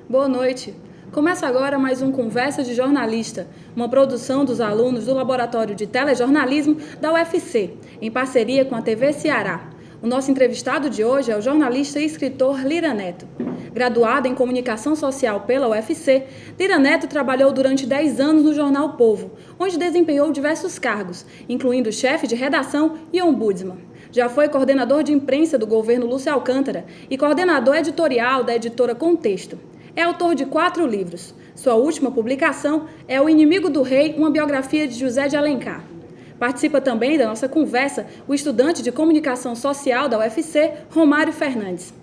Boa noite. Começa agora mais um Conversa de Jornalista, uma produção dos alunos do Laboratório de Telejornalismo da UFC, em parceria com a TV Ceará. O nosso entrevistado de hoje é o jornalista e escritor Lira Neto. Graduado em Comunicação Social pela UFC, Lira Neto trabalhou durante 10 anos no jornal Povo, onde desempenhou diversos cargos, incluindo chefe de redação e ombudsman. Já foi coordenador de imprensa do governo Lúcio Alcântara e coordenador editorial da editora Contexto. É autor de 4 livros. Sua última publicação é O Inimigo do Rei, uma biografia de José de Alencar. Participa também da nossa conversa o estudante de Comunicação Social da UFC, Romário Fernandes.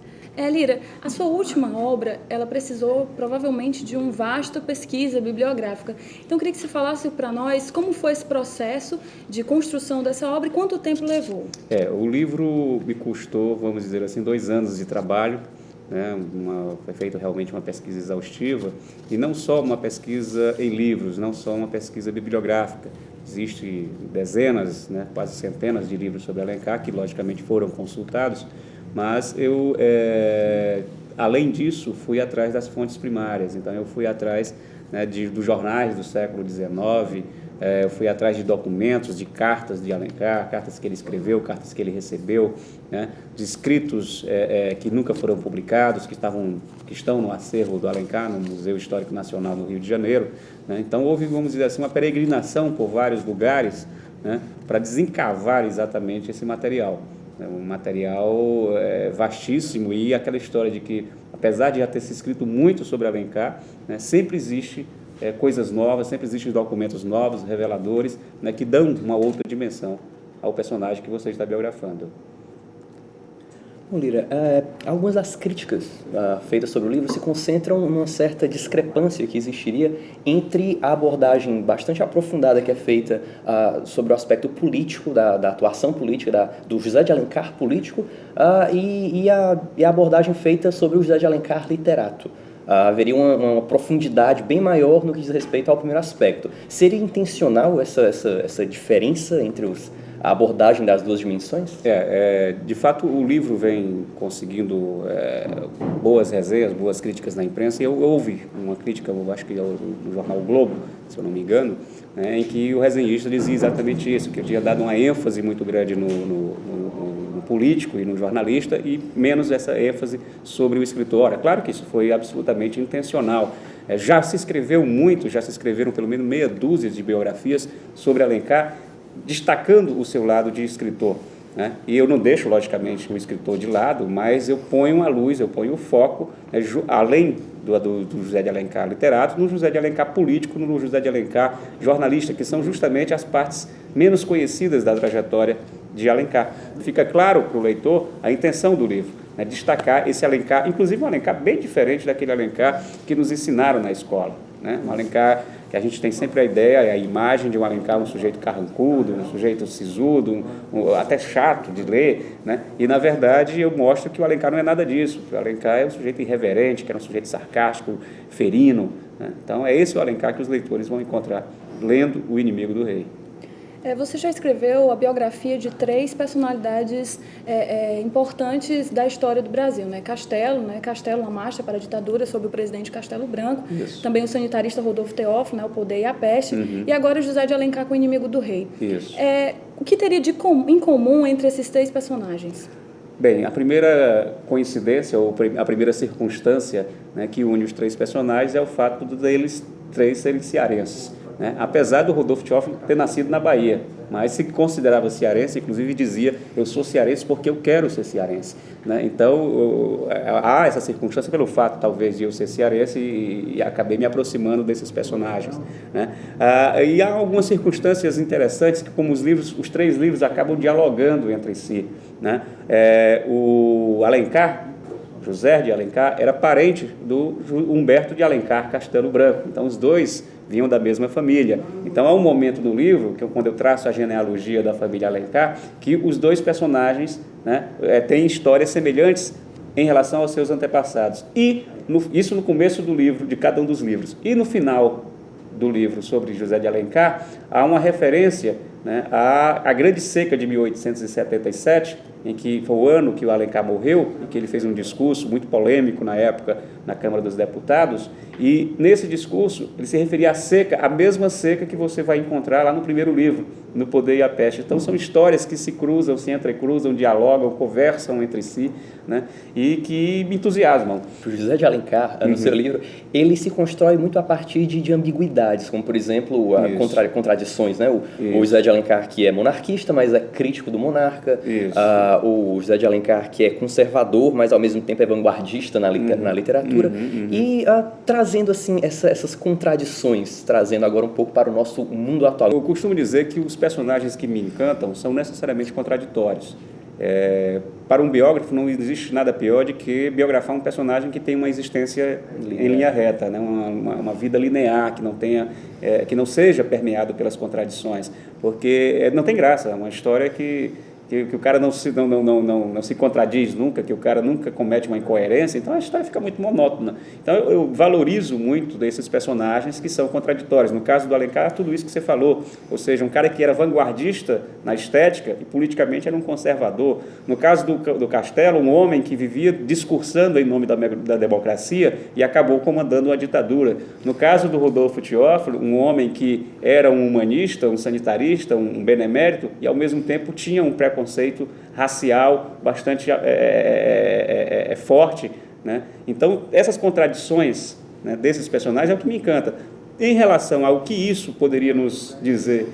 Lira, a sua última obra, ela precisou provavelmente de uma vasta pesquisa bibliográfica. Então, eu queria que você falasse para nós como foi esse processo de construção dessa obra e quanto tempo levou. O livro me custou, vamos dizer assim, 2 anos de trabalho. Foi feita realmente uma pesquisa exaustiva, e não só uma pesquisa em livros, não só uma pesquisa bibliográfica. Existem dezenas, quase centenas de livros sobre Alencar, que logicamente foram consultados, mas eu, além disso, fui atrás das fontes primárias. Então, eu fui atrás dos jornais do século XIX, eu fui atrás de documentos, de cartas de Alencar, cartas que ele escreveu, cartas que ele recebeu, de escritos que nunca foram publicados, que estão no acervo do Alencar, no Museu Histórico Nacional no Rio de Janeiro. Então, houve, vamos dizer assim, uma peregrinação por vários lugares para desencavar exatamente esse material. Um material vastíssimo, e aquela história de que, apesar de já ter se escrito muito sobre Alencar, sempre existe coisas novas, sempre existem documentos novos, reveladores, que dão uma outra dimensão ao personagem que você está biografando. Bom, Lira, algumas das críticas feitas sobre o livro se concentram numa certa discrepância que existiria entre a abordagem bastante aprofundada que é feita sobre o aspecto político, da atuação política, do José de Alencar político, e a abordagem feita sobre o José de Alencar literato. Haveria uma profundidade bem maior no que diz respeito ao primeiro aspecto. Seria intencional essa diferença entre a abordagem das duas dimensões? De fato, o livro vem conseguindo boas resenhas, boas críticas na imprensa. E eu ouvi uma crítica, eu acho que no jornal o Globo, se eu não me engano, em que o resenhista dizia exatamente isso, que eu tinha dado uma ênfase muito grande no político e no jornalista, e menos essa ênfase sobre o escritor. É claro que isso foi absolutamente intencional. Já se escreveram pelo menos meia dúzia de biografias sobre Alencar, destacando o seu lado de escritor. E eu não deixo, logicamente, o escritor de lado, mas eu ponho a luz, eu ponho o foco, além do José de Alencar literato, no José de Alencar político, no José de Alencar jornalista, que são justamente as partes menos conhecidas da trajetória de Alencar. Fica claro para o leitor a intenção do livro, destacar esse Alencar, inclusive um Alencar bem diferente daquele Alencar que nos ensinaram na escola. Um Alencar que a gente tem sempre a ideia, a imagem de um Alencar, um sujeito carrancudo, um sujeito sisudo, até chato de ler, E, na verdade, eu mostro que o Alencar não é nada disso. O Alencar é um sujeito irreverente, que era um sujeito sarcástico, ferino. Então, é esse o Alencar que os leitores vão encontrar lendo O Inimigo do Rei. Você já escreveu a biografia de 3 personalidades importantes da história do Brasil, Castelo, uma marcha para a ditadura, sobre o presidente Castelo Branco. Isso. Também o sanitarista Rodolfo Teófilo, O Poder e a Peste, e agora o José de Alencar com O Inimigo do Rei. Isso. O que teria em comum entre esses 3 personagens? Bem, a primeira coincidência, ou a primeira circunstância que une os 3 personagens é o fato deles 3 serem cearenses. Apesar do Rodolfo Teófilo ter nascido na Bahia, mas se considerava cearense, inclusive dizia: eu sou cearense porque eu quero ser cearense. Então, há essa circunstância pelo fato, talvez, de eu ser cearense, e acabei me aproximando desses personagens. E há algumas circunstâncias interessantes que, como os 3 livros acabam dialogando entre si. O Alencar, José de Alencar, era parente do Humberto de Alencar Castelo Branco. Então, os 2 vinham da mesma família. Então, há um momento no livro, quando eu traço a genealogia da família Alencar, que os 2 personagens têm histórias semelhantes em relação aos seus antepassados. E isso no começo do livro, de cada um dos livros. E no final do livro sobre José de Alencar, há uma referência à Grande Seca de 1877, em que foi o ano que o Alencar morreu, e que ele fez um discurso muito polêmico na época na Câmara dos Deputados, e nesse discurso ele se referia à seca, a mesma seca que você vai encontrar lá no primeiro livro, No Poder e a Peste. Então são histórias que se cruzam, se entrecruzam, dialogam, conversam entre si, né? E que me entusiasmam. O José de Alencar, no seu livro, ele se constrói muito a partir de ambiguidades, como, por exemplo, contradições, né? O José de Alencar, que é monarquista, mas é crítico do monarca. O José de Alencar, que é conservador, mas ao mesmo tempo é vanguardista na literatura. E trazendo assim essas contradições, trazendo agora um pouco para o nosso mundo atual. Eu costumo dizer que os personagens que me encantam são necessariamente contraditórios. Para um biógrafo não existe nada pior do que biografar um personagem que tem uma existência em linha reta, né? uma vida linear, que não seja permeado pelas contradições, porque não tem graça, é uma história que o cara não se contradiz nunca, que o cara nunca comete uma incoerência, então a história fica muito monótona. Então eu valorizo muito desses personagens que são contraditórios. No caso do Alencar, tudo isso que você falou, ou seja, um cara que era vanguardista na estética e politicamente era um conservador. No caso do Castelo, um homem que vivia discursando em nome da democracia e acabou comandando a ditadura. No caso do Rodolfo Teófilo, um homem que era um humanista, um sanitarista, um benemérito e ao mesmo tempo tinha um preconceito racial bastante forte, né? Então, essas contradições, né, desses personagens é o que me encanta. Em relação ao que isso poderia nos dizer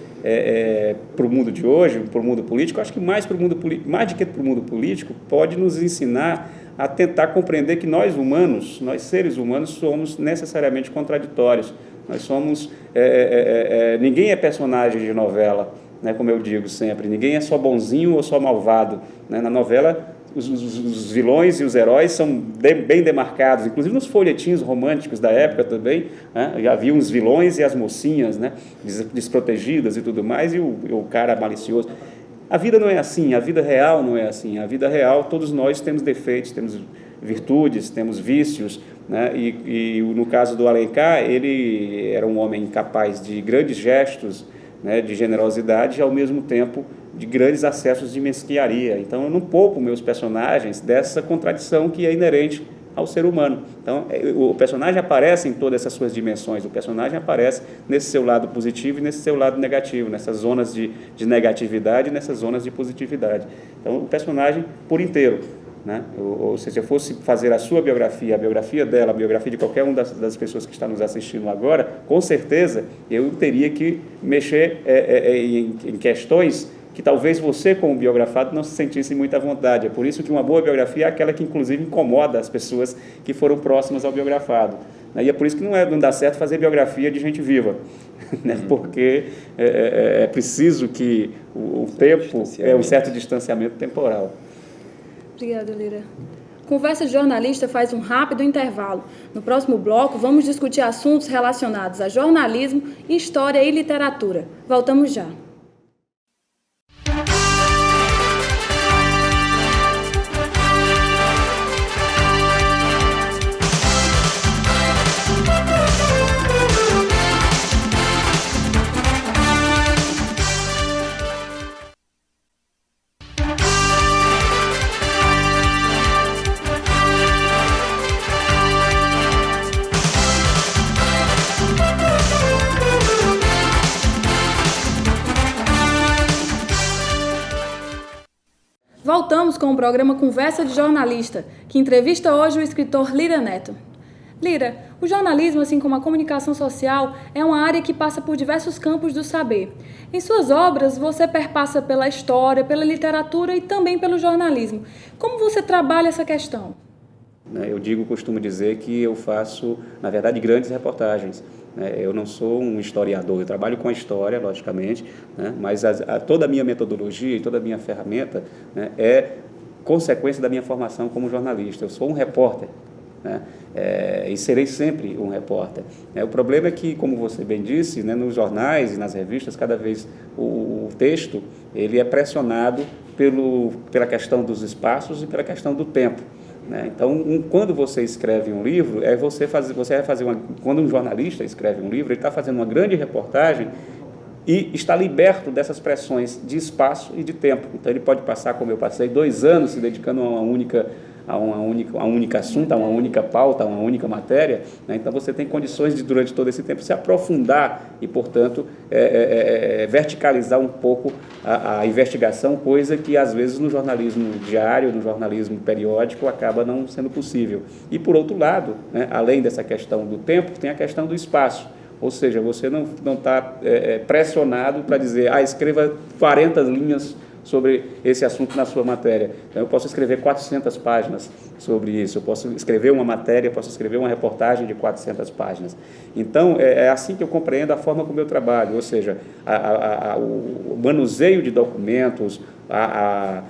para o mundo de hoje, para o mundo político, acho que mais do que para o mundo político, pode nos ensinar a tentar compreender que nós humanos, nós seres humanos, somos necessariamente contraditórios. Nós somos... ninguém é personagem de novela, né, como eu digo sempre, ninguém é só bonzinho ou só malvado, né? Na novela, os vilões e os heróis são bem demarcados, inclusive nos folhetins românticos da época também, né? Já havia os vilões e as mocinhas, né, desprotegidas e tudo mais, e o cara malicioso. A vida não é assim, a vida real não é assim. A vida real, todos nós temos defeitos, temos virtudes, temos vícios, né? E no caso do Alencar, ele era um homem capaz de grandes gestos, né, de generosidade e, ao mesmo tempo, de grandes acessos de mesquinharia. Então, eu não poupo meus personagens dessa contradição que é inerente ao ser humano. Então, o personagem aparece em todas essas suas dimensões, o personagem aparece nesse seu lado positivo e nesse seu lado negativo, nessas zonas de negatividade e nessas zonas de positividade. Então, o personagem por inteiro, né? Ou seja, se eu fosse fazer a sua biografia, a biografia dela, a biografia de qualquer uma das pessoas que está nos assistindo agora, com certeza eu teria que mexer em questões que talvez você, como biografado, não se sentisse muito à vontade. É por isso que uma boa biografia é aquela que, inclusive, incomoda as pessoas que foram próximas ao biografado. E é por isso que não dá certo fazer biografia de gente viva, né? Porque é preciso que o tempo, um certo distanciamento temporal. Obrigada, Lira. Conversa de Jornalista faz um rápido intervalo. No próximo bloco, vamos discutir assuntos relacionados a jornalismo, história e literatura. Voltamos já. Voltamos com o programa Conversa de Jornalista, que entrevista hoje o escritor Lira Neto. Lira, o jornalismo, assim como a comunicação social, é uma área que passa por diversos campos do saber. Em suas obras, você perpassa pela história, pela literatura e também pelo jornalismo. Como você trabalha essa questão? Eu costumo dizer que eu faço, na verdade, grandes reportagens. Eu não sou um historiador, eu trabalho com a história, logicamente, né? Mas toda a minha metodologia e toda a minha ferramenta, né, é consequência da minha formação como jornalista. Eu sou um repórter, né? E serei sempre um repórter. O problema é que, como você bem disse, né, nos jornais e nas revistas, cada vez o texto ele é pressionado pela questão dos espaços e pela questão do tempo. Então, quando você escreve um livro, quando um jornalista escreve um livro, ele está fazendo uma grande reportagem e está liberto dessas pressões de espaço e de tempo. Então, ele pode passar, como eu passei, 2 anos se dedicando a um único assunto, a uma única pauta, a uma única matéria, né? Então você tem condições de, durante todo esse tempo, se aprofundar e, portanto, verticalizar um pouco a investigação, coisa que, às vezes, no jornalismo diário, no jornalismo periódico, acaba não sendo possível. E, por outro lado, né, além dessa questão do tempo, tem a questão do espaço. Ou seja, você não está pressionado para dizer, escreva 40 linhas sobre esse assunto na sua matéria. Então, eu posso escrever 400 páginas sobre isso, eu posso escrever uma matéria, posso escrever uma reportagem de 400 páginas. Então, é assim que eu compreendo a forma como eu trabalho, ou seja, o manuseio de documentos, a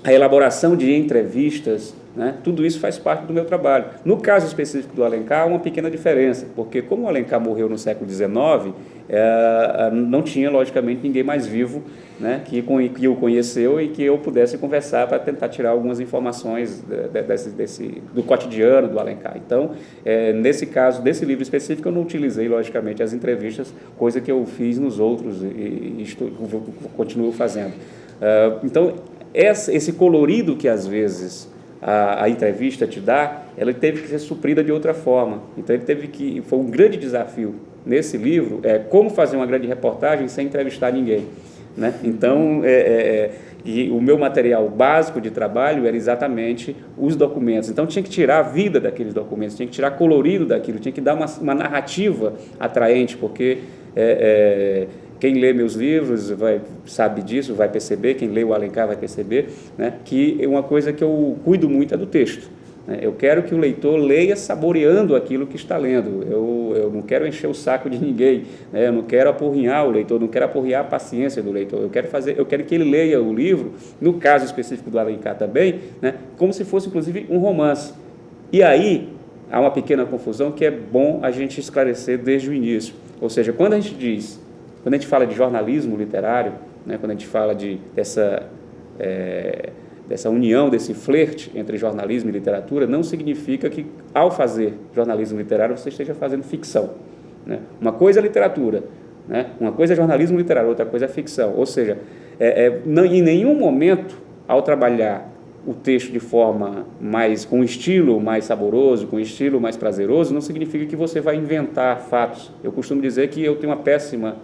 elaboração de entrevistas, né? Tudo isso faz parte do meu trabalho. No caso específico do Alencar, há uma pequena diferença, porque como o Alencar morreu no século XIX, não tinha, logicamente, ninguém mais vivo, né, que o conheceu e que eu pudesse conversar para tentar tirar algumas informações do cotidiano do Alencar. Então, nesse caso, desse livro específico, eu não utilizei, logicamente, as entrevistas, coisa que eu fiz nos outros e continuo fazendo. Então, esse colorido que, às vezes, a entrevista te dá, ela teve que ser suprida de outra forma. Então, foi um grande desafio nesse livro, como fazer uma grande reportagem sem entrevistar ninguém, né? Então, e o meu material básico de trabalho era exatamente os documentos. Então, tinha que tirar a vida daqueles documentos, tinha que tirar colorido daquilo, tinha que dar uma narrativa atraente, porque quem lê meus livros sabe disso, vai perceber, quem lê o Alencar vai perceber, né, que uma coisa que eu cuido muito é do texto. Né? Eu quero que o leitor leia saboreando aquilo que está lendo. Eu não quero encher o saco de ninguém, né? Eu não quero apurrinhar o leitor, não quero apurrinhar a paciência do leitor. Eu quero que ele leia o livro, no caso específico do Alencar também, né, como se fosse, inclusive, um romance. E aí há uma pequena confusão que é bom a gente esclarecer desde o início. Ou seja, quando a gente fala de jornalismo literário, né, quando a gente fala dessa união, desse flerte entre jornalismo e literatura, não significa que, ao fazer jornalismo literário, você esteja fazendo ficção, né? Uma coisa é literatura, né? Uma coisa é jornalismo literário, outra coisa é ficção. Ou seja, em nenhum momento, ao trabalhar o texto de forma com um estilo mais saboroso, com um estilo mais prazeroso, não significa que você vai inventar fatos. Eu costumo dizer que eu tenho uma péssima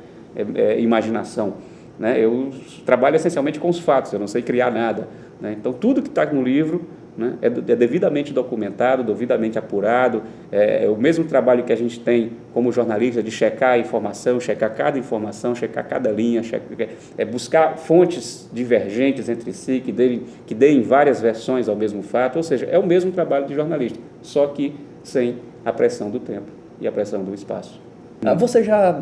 imaginação, né? Eu trabalho essencialmente com os fatos, eu não sei criar nada, né? Então, tudo que está no livro, né, é devidamente documentado, devidamente apurado. É o mesmo trabalho que a gente tem como jornalista de checar a informação, checar cada informação, checar cada linha, buscar fontes divergentes entre si, que deem várias versões ao mesmo fato. Ou seja, é o mesmo trabalho de jornalista, só que sem a pressão do tempo e a pressão do espaço. Você já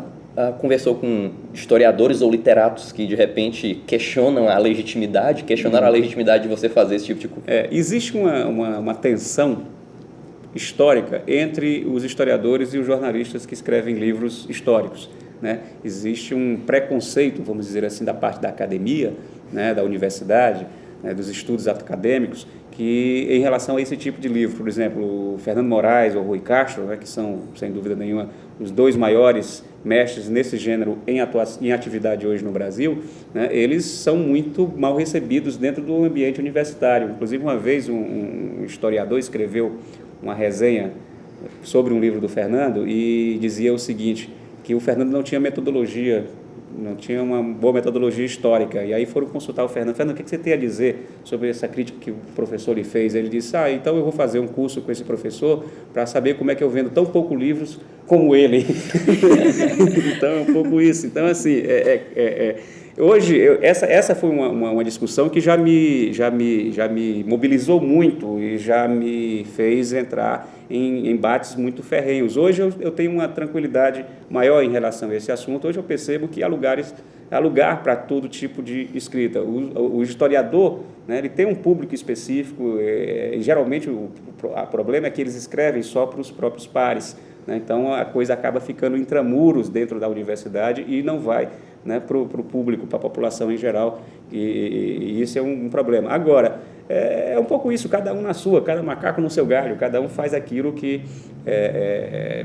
conversou com historiadores ou literatos que, de repente, questionaram a legitimidade de você fazer esse tipo de coisa? Existe uma tensão histórica entre os historiadores e os jornalistas que escrevem livros históricos, né? Existe um preconceito, vamos dizer assim, da parte da academia, né, da universidade, né, dos estudos acadêmicos, que em relação a esse tipo de livro, por exemplo, o Fernando Moraes ou o Rui Castro, né, que são, sem dúvida nenhuma, os 2 maiores mestres nesse gênero em atividade hoje no Brasil, né, eles são muito mal recebidos dentro do ambiente universitário. Inclusive, uma vez um historiador escreveu uma resenha sobre um livro do Fernando e dizia o seguinte, que o Fernando não tinha metodologia, não tinha uma boa metodologia histórica. E aí foram consultar o Fernando. Fernando, o que você tem a dizer sobre essa crítica que o professor lhe fez? Ele disse, então eu vou fazer um curso com esse professor para saber como é que eu vendo tão poucos livros como ele. Então é um pouco isso. Então, assim, hoje, essa foi uma discussão que já me mobilizou muito e já me fez entrar em embates muito ferrenhos. Hoje eu tenho uma tranquilidade maior em relação a esse assunto. Hoje eu percebo que há lugar para todo tipo de escrita. O historiador, né, ele tem um público específico, e geralmente o problema é que eles escrevem só para os próprios pares, né? Então a coisa acaba ficando intramuros dentro da universidade e não vai, né, para o público, para a população em geral, e isso é um problema. Agora, é um pouco isso, cada um na sua, cada macaco no seu galho, cada um faz aquilo que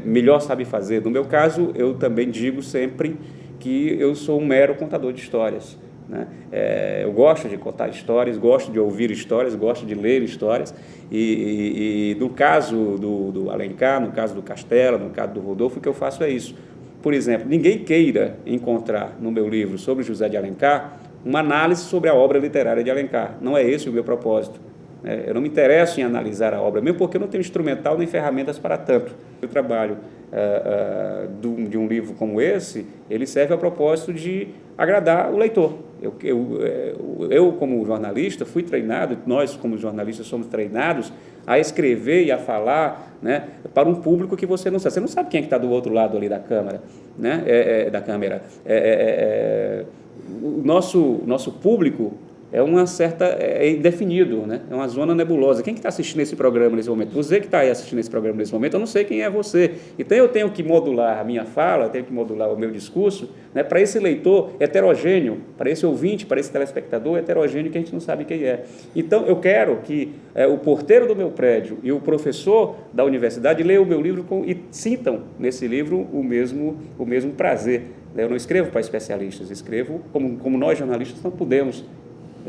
melhor sabe fazer. No meu caso, eu também digo sempre que eu sou um mero contador de histórias, né? Eu gosto de contar histórias, gosto de ouvir histórias, gosto de ler histórias, e no caso do Alencar, no caso do Castela, no caso do Rodolfo, o que eu faço é isso. Por exemplo, ninguém queira encontrar no meu livro sobre José de Alencar uma análise sobre a obra literária de Alencar. Não é esse o meu propósito. Eu não me interesso em analisar a obra, mesmo porque eu não tenho instrumental nem ferramentas para tanto. O trabalho de um livro como esse, ele serve ao propósito de agradar o leitor. Eu, como jornalista, fui treinado, nós, como jornalistas, somos treinados a escrever e a falar, né, para um público que você não sabe. Você não sabe quem é que está do outro lado ali da câmera, né, da câmera. O nosso público é indefinido, né? É uma zona nebulosa. Quem que está assistindo esse programa nesse momento? Você que está aí assistindo esse programa nesse momento, eu não sei quem é você. Então, eu tenho que modular a minha fala, tenho que modular o meu discurso, né, para esse leitor heterogêneo, para esse ouvinte, para esse telespectador heterogêneo que a gente não sabe quem é. Então, eu quero que o porteiro do meu prédio e o professor da universidade leiam o meu livro e sintam nesse livro o mesmo prazer. Eu não escrevo para especialistas, escrevo como nós jornalistas não podemos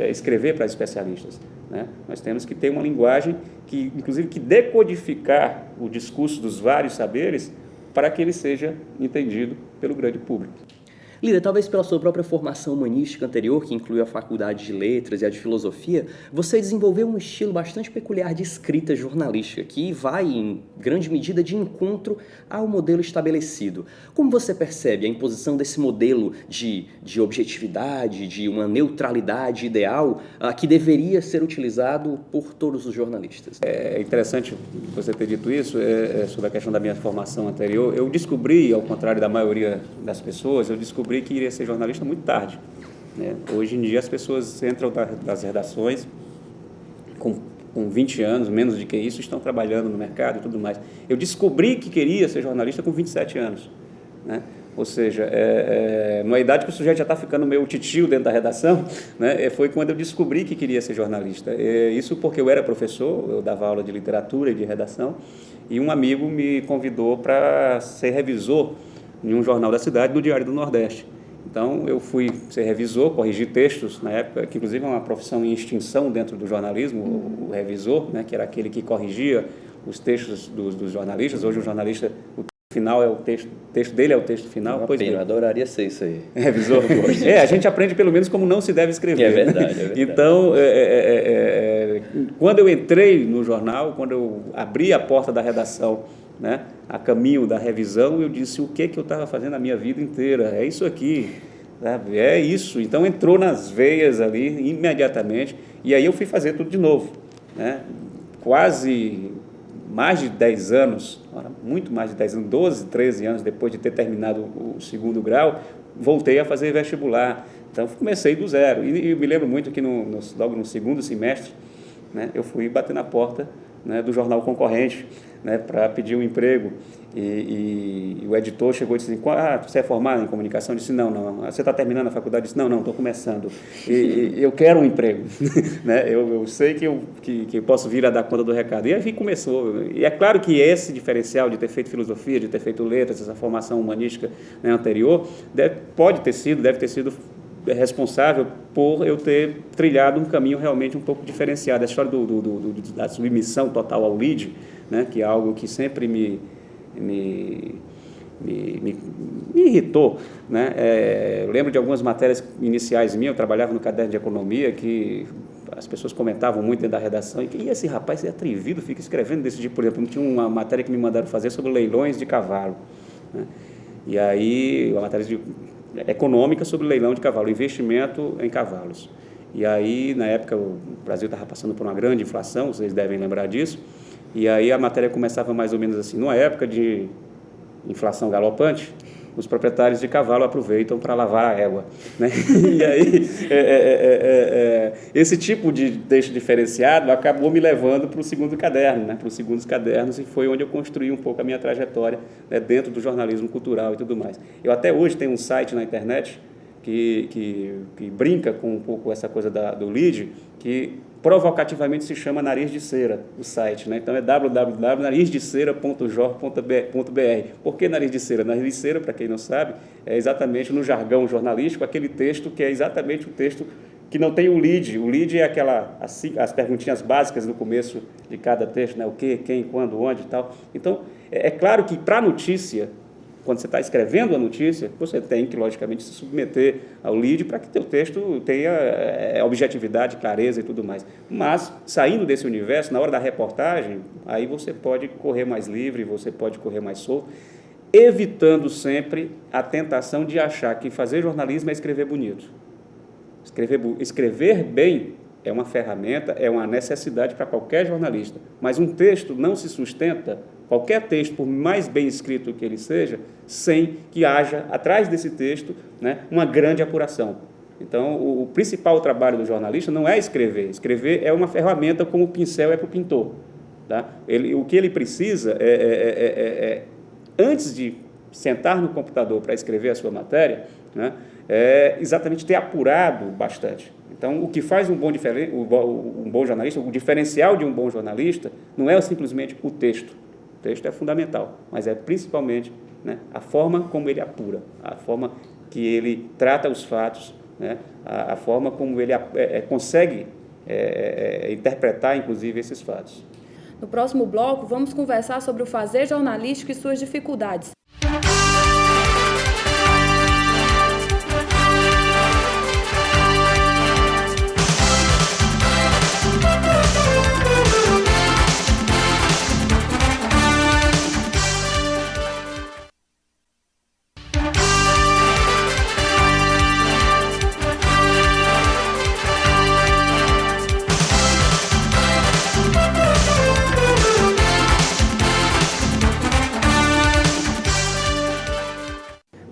escrever para especialistas, né? Nós temos que ter uma linguagem que, inclusive, que decodificar o discurso dos vários saberes para que ele seja entendido pelo grande público. Lira, talvez pela sua própria formação humanística anterior, que incluiu a faculdade de letras e a de filosofia, você desenvolveu um estilo bastante peculiar de escrita jornalística, que vai, em grande medida, de encontro ao modelo estabelecido. Como você percebe a imposição desse modelo de objetividade, de uma neutralidade ideal, que deveria ser utilizado por todos os jornalistas? É interessante você ter dito isso, sobre a questão da minha formação anterior. Eu descobri, ao contrário da maioria das pessoas, eu descobri que iria ser jornalista muito tarde, né? Hoje em dia as pessoas entram das redações com 20 anos, menos do que isso, estão trabalhando no mercado e tudo mais. Eu descobri que queria ser jornalista com 27 anos, né? Ou seja, numa idade que o sujeito já está ficando meio titio dentro da redação, né? Foi quando eu descobri que queria ser jornalista. Isso porque eu era professor, eu dava aula de literatura e de redação, e um amigo me convidou para ser revisor em um jornal da cidade, no Diário do Nordeste. Então, eu fui ser revisor, corrigir textos, na época, que inclusive é uma profissão em extinção dentro do jornalismo, o revisor, né, que era aquele que corrigia os textos dos jornalistas. Hoje o jornalista, o final é o texto dele é o texto final. Eu adoraria ser isso aí. Revisor? A gente aprende pelo menos como não se deve escrever. É verdade, é verdade. Então, quando eu entrei no jornal, quando eu abri a porta da redação, né, a caminho da revisão, eu disse: o que eu estava fazendo a minha vida inteira? É isso aqui, sabe? É isso. Então entrou nas veias ali imediatamente, e aí eu fui fazer tudo de novo, né? Quase mais de 10 anos, muito mais de 10 anos, 12, 13 anos depois de ter terminado o segundo grau, voltei a fazer vestibular. Então comecei do zero, e me lembro muito que logo no segundo semestre, né, eu fui bater na porta, né, do jornal concorrente, né, para pedir um emprego, e o editor chegou e disse assim: você é formado em comunicação? Eu disse: não. Você está terminando a faculdade? Eu disse: não, estou começando, e eu quero um emprego, né? Eu sei que eu posso vir a dar conta do recado. E aí começou, e é claro que esse diferencial de ter feito filosofia, de ter feito letras, essa formação humanística, né, anterior, deve ter sido responsável por eu ter trilhado um caminho realmente um pouco diferenciado. A história da submissão total ao lead, né, que é algo que sempre me irritou, né? Eu lembro de algumas matérias iniciais minhas, eu trabalhava no caderno de economia, que as pessoas comentavam muito dentro da redação, e esse rapaz é atrevido, fica escrevendo desse tipo. Por exemplo, tinha uma matéria que me mandaram fazer sobre leilões de cavalo, né? E aí, uma matéria econômica sobre leilão de cavalo, investimento em cavalos. E aí, na época, o Brasil estava passando por uma grande inflação, vocês devem lembrar disso, e aí a matéria começava mais ou menos assim: numa época de inflação galopante, os proprietários de cavalo aproveitam para lavar a égua, né? E aí, esse tipo de texto diferenciado acabou me levando para o segundo caderno, né? Para os segundos cadernos, e foi onde eu construí um pouco a minha trajetória, né, dentro do jornalismo cultural e tudo mais. Eu até hoje tenho um site na internet, que brinca com um pouco essa coisa do lead, que provocativamente se chama Nariz de Cera, o site, né? Então é www.narizdecera.jor.br. Por que nariz de cera? Nariz de cera, para quem não sabe, é exatamente no jargão jornalístico aquele texto que é exatamente o texto que não tem o lead. O lead é as perguntinhas básicas no começo de cada texto, né? O que, quem, quando, onde e tal. Então, é claro que para a notícia, quando você está escrevendo a notícia, você tem que, logicamente, se submeter ao lead para que teu texto tenha objetividade, clareza e tudo mais. Mas, saindo desse universo, na hora da reportagem, aí você pode correr mais livre, você pode correr mais solto, evitando sempre a tentação de achar que fazer jornalismo é escrever bonito. Escrever bem é uma ferramenta, é uma necessidade para qualquer jornalista, mas um texto não se sustenta, qualquer texto, por mais bem escrito que ele seja, sem que haja, atrás desse texto, né, uma grande apuração. Então, o principal trabalho do jornalista não é escrever. Escrever é uma ferramenta como o pincel é para o pintor. Tá? O que ele precisa antes de sentar no computador para escrever a sua matéria, né, é exatamente ter apurado bastante. Então, o que faz um bom jornalista, o diferencial de um bom jornalista, não é simplesmente o texto. O texto é fundamental, mas é principalmente, né, a forma como ele apura, a forma que ele trata os fatos, né, a forma como ele consegue interpretar, inclusive, esses fatos. No próximo bloco, vamos conversar sobre o fazer jornalístico e suas dificuldades.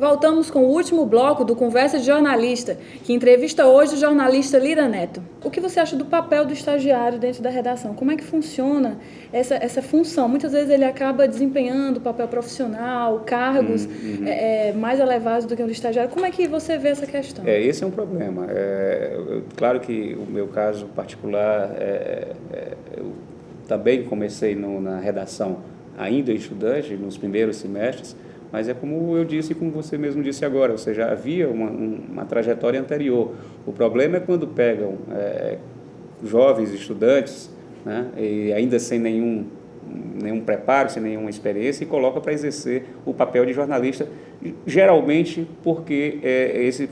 Voltamos com o último bloco do Conversa de Jornalista, que entrevista hoje o jornalista Lira Neto. O que você acha do papel do estagiário dentro da redação? Como é que funciona essa função? Muitas vezes ele acaba desempenhando papel profissional, cargos mais elevados do que o do estagiário. Como é que você vê essa questão? Esse é um problema. Claro que o meu caso particular, eu também comecei na redação ainda estudante, nos primeiros semestres, mas é como eu disse e como você mesmo disse agora, ou seja, havia uma trajetória anterior. O problema é quando pegam jovens estudantes, né, e ainda sem nenhum preparo, sem nenhuma experiência, e colocam para exercer o papel de jornalista, geralmente porque esse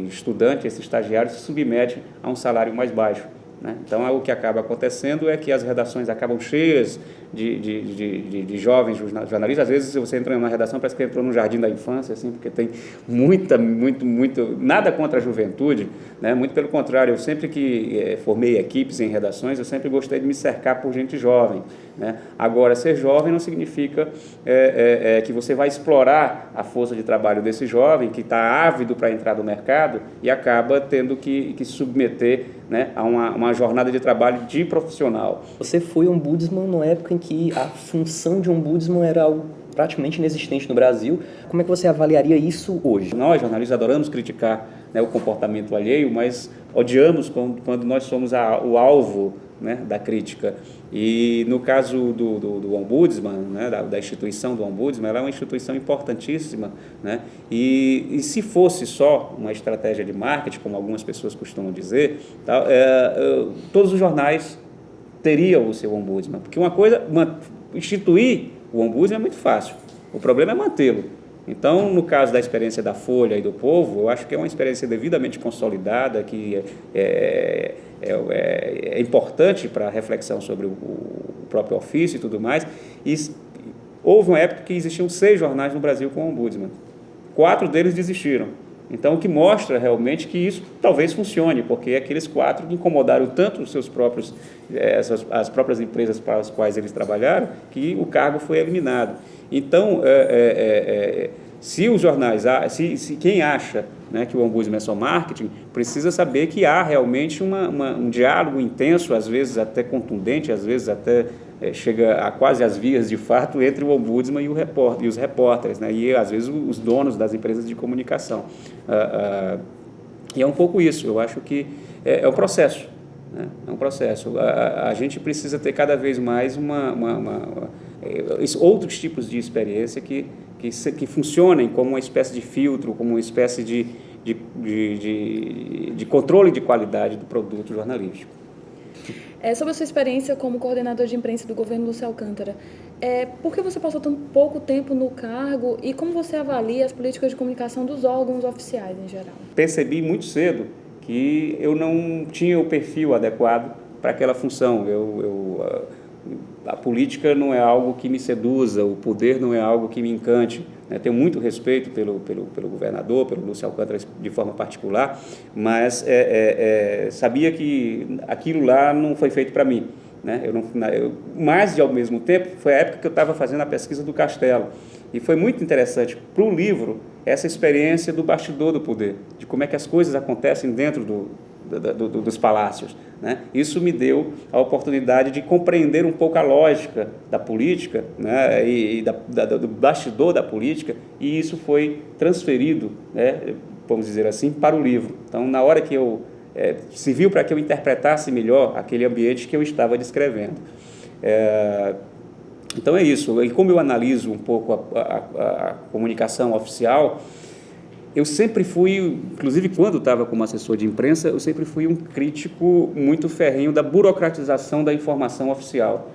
estudante, esse estagiário se submete a um salário mais baixo. Né? Então, o que acaba acontecendo é que as redações acabam cheias de jovens jornalistas. Às vezes, você entra numa redação, parece que entrou no jardim da infância, assim, porque tem nada contra a juventude, né? Muito pelo contrário, eu sempre que formei equipes em redações, eu sempre gostei de me cercar por gente jovem, né? Agora, ser jovem não significa que você vai explorar a força de trabalho desse jovem, que está ávido para entrar no mercado e acaba tendo que se submeter, né, a uma jornada de trabalho de profissional. Você foi ombudsman numa época em que a função de ombudsman era algo praticamente inexistente no Brasil. Como é que você avaliaria isso hoje? Nós, jornalistas, adoramos criticar, né, o comportamento alheio, mas odiamos quando nós somos o alvo, né, da crítica. E no caso do ombudsman, né, da instituição do ombudsman, ela é uma instituição importantíssima, né, e se fosse só uma estratégia de marketing, como algumas pessoas costumam dizer, todos os jornais teriam o seu ombudsman, porque uma coisa, instituir o ombudsman é muito fácil, o problema é mantê-lo. Então, no caso da experiência da Folha e do Povo, eu acho que é uma experiência devidamente consolidada, que é importante para a reflexão sobre o próprio ofício e tudo mais. E houve uma época que existiam 6 jornais no Brasil com ombudsman. 4 deles desistiram. Então, o que mostra realmente que isso talvez funcione, porque aqueles 4 incomodaram tanto os seus próprios, as próprias empresas para as quais eles trabalharam, que o cargo foi eliminado. Então, Se os jornais, quem acha, né, que o ombudsman é só marketing, precisa saber que há realmente um diálogo intenso, às vezes até contundente, às vezes até chega a quase às vias de fato entre o ombudsman e os repórteres, né, e às vezes os donos das empresas de comunicação. E é um pouco isso, eu acho que é um processo. Né? É um processo. A gente precisa ter cada vez mais outros tipos de experiência que funcionem como uma espécie de filtro, como uma espécie de controle de qualidade do produto jornalístico. Sobre a sua experiência como coordenador de imprensa do governo Lúcio Alcântara, por que você passou tão pouco tempo no cargo e como você avalia as políticas de comunicação dos órgãos oficiais em geral? Percebi muito cedo que eu não tinha o perfil adequado para aquela função. A política não é algo que me seduza, o poder não é algo que me encante. Né? Tenho muito respeito pelo governador, pelo Lúcio Alcântara de forma particular, mas sabia que aquilo lá não foi feito para mim. Né? Mas, ao mesmo tempo, foi a época que eu estava fazendo a pesquisa do Castelo. E foi muito interessante para o livro essa experiência do bastidor do poder, de como é que as coisas acontecem dentro dos palácios. Né? Isso me deu a oportunidade de compreender um pouco a lógica da política, né? e do bastidor da política, e isso foi transferido, né? Vamos dizer assim, para o livro. Então, na hora que serviu para que eu interpretasse melhor aquele ambiente que eu estava descrevendo. Então é isso, e como eu analiso um pouco a comunicação oficial, eu sempre fui, inclusive quando estava como assessor de imprensa, eu sempre fui um crítico muito ferrenho da burocratização da informação oficial.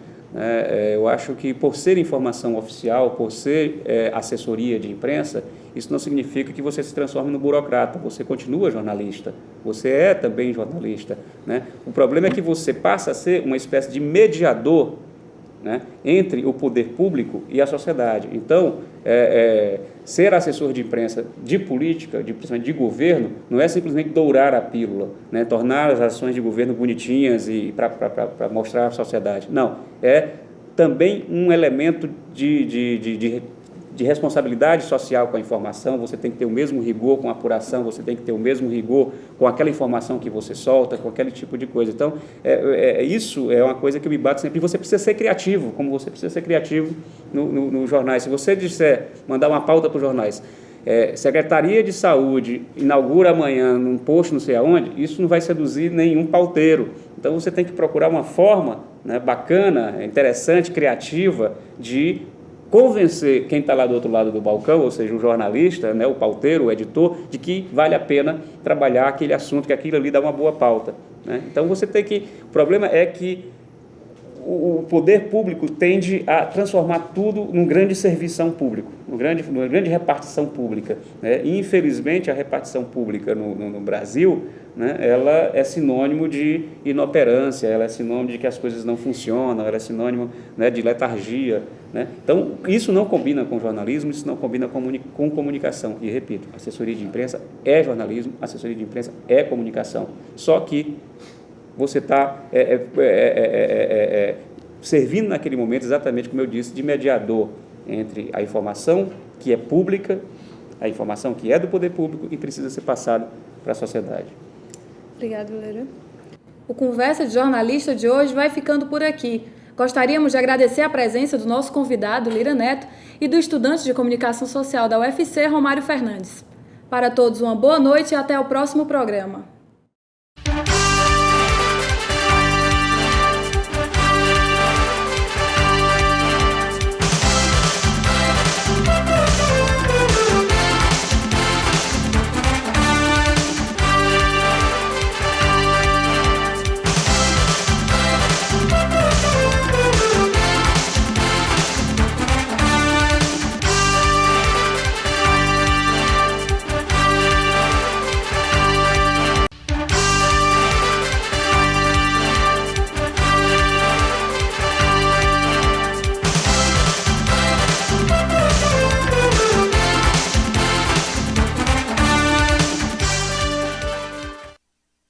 Eu acho que por ser informação oficial, por ser assessoria de imprensa, isso não significa que você se transforme no burocrata, você continua jornalista, você é também jornalista. Né? O problema é que você passa a ser uma espécie de mediador, né, entre o poder público e a sociedade. Então, ser assessor de imprensa de política, principalmente de governo, não é simplesmente dourar a pílula, né, tornar as ações de governo bonitinhas e para mostrar à sociedade. Não, é também um elemento de responsabilidade social com a informação. Você tem que ter o mesmo rigor com a apuração, você tem que ter o mesmo rigor com aquela informação que você solta, com aquele tipo de coisa. Então, isso é uma coisa que eu me bato sempre. E você precisa ser criativo, como você precisa ser criativo nos jornais. Se você mandar uma pauta para os jornais, Secretaria de Saúde inaugura amanhã num posto não sei aonde, isso não vai seduzir nenhum pauteiro. Então, você tem que procurar uma forma, né, bacana, interessante, criativa, de convencer quem está lá do outro lado do balcão, ou seja, o jornalista, né, o pauteiro, o editor, de que vale a pena trabalhar aquele assunto, que aquilo ali dá uma boa pauta. Né? Então, você tem que... O problema é que o poder público tende a transformar tudo num grande servição público, numa grande repartição pública. Né? E, infelizmente, a repartição pública no Brasil, né, ela é sinônimo de inoperância, ela é sinônimo de que as coisas não funcionam, ela é sinônimo, né, de letargia. Né? Então, isso não combina com jornalismo, isso não combina com comunicação. E, repito, assessoria de imprensa é jornalismo, assessoria de imprensa é comunicação. Só que você está servindo naquele momento, exatamente como eu disse, de mediador entre a informação que é pública, a informação que é do poder público e precisa ser passada para a sociedade. Obrigada, Lira. O Conversa de Jornalista de hoje vai ficando por aqui. Gostaríamos de agradecer a presença do nosso convidado, Lira Neto, e do estudante de Comunicação Social da UFC, Romário Fernandes. Para todos, uma boa noite e até o próximo programa.